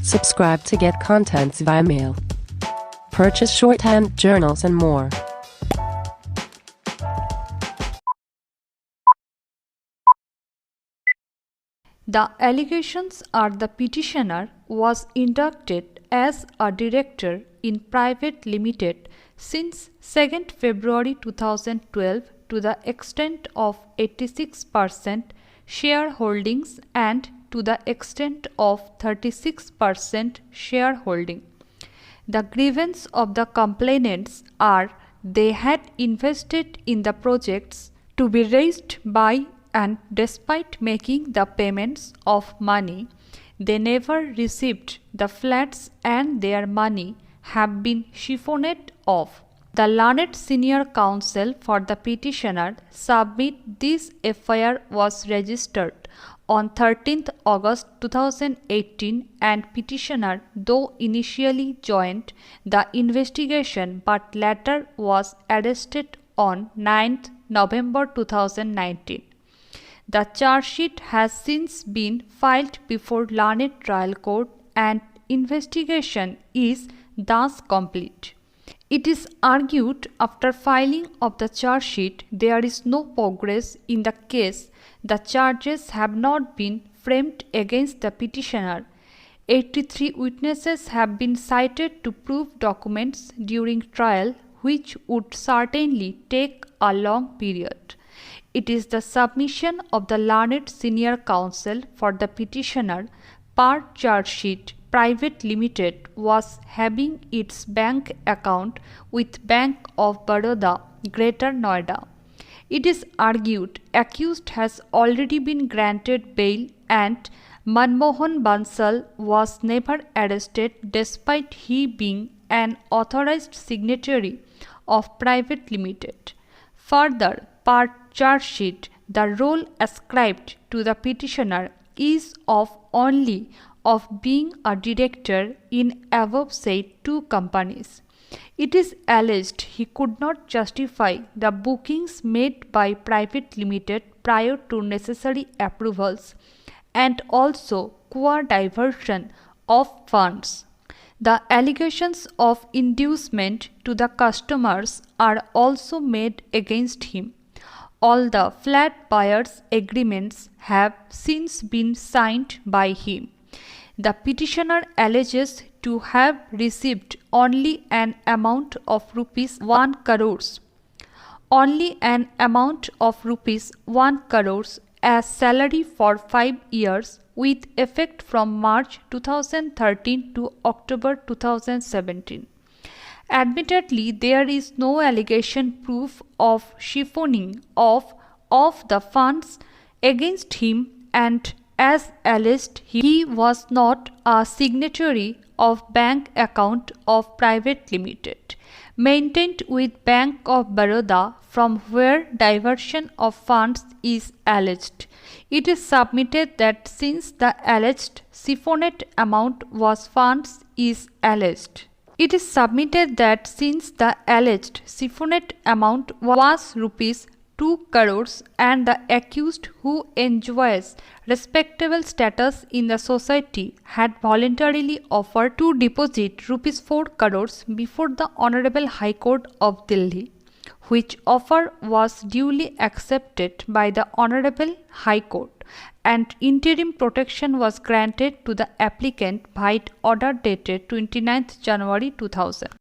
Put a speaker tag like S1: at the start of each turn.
S1: Subscribe to get contents via mail. Purchase shorthand journals and more.
S2: The allegations are the petitioner was inducted as a director in private limited since 2nd February 2012 to the extent of 86% shareholdings and to the extent of 36% shareholding. The grievance of the complainants are they had invested in the projects to be raised by, and despite making the payments of money, they never received the flats and their money have been siphoned off. The learned senior counsel for the petitioner submit this FIR was registered on 13th August 2018 and petitioner though initially joined the investigation but later was arrested on 9th November 2019. The charge sheet has since been filed before learned trial court and investigation is thus complete. It is argued after filing of the charge sheet there is no progress in the case. The charges have not been framed against the petitioner. 83 witnesses have been cited to prove documents during trial which would certainly take a long period. It is the submission of the learned senior counsel for the petitioner per charge sheet private limited was having its bank account with Bank of Baroda, Greater Noida. It is argued accused has already been granted bail and Manmohan Bansal was never arrested despite he being an authorized signatory of private limited. Further, per charge sheet, the role ascribed to the petitioner is only of being a director in above said two companies. It is alleged he could not justify the bookings made by private limited prior to necessary approvals and also poor diversion of funds. The allegations of inducement to the customers are also made against him. All the flat buyers' agreements have since been signed by him. The petitioner alleges to have received only an amount of rupees 1 crores. Only an amount of rupees 1 crores as salary for 5 years with effect from March 2013 to October 2017. Admittedly, there is no allegation proof of siphoning of the funds against him and as alleged he was not a signatory of bank account of private limited maintained with Bank of Baroda from where diversion of funds is alleged. It is submitted that since the alleged siphoned amount was funds is alleged. It is submitted that since the alleged siphoned amount was rupees 2 crores and the accused who enjoys respectable status in the society had voluntarily offered to deposit rupees 4 crores before the Honorable High Court of Delhi, which offer was duly accepted by the Honorable High Court and interim protection was granted to the applicant by order dated 29th January 2000.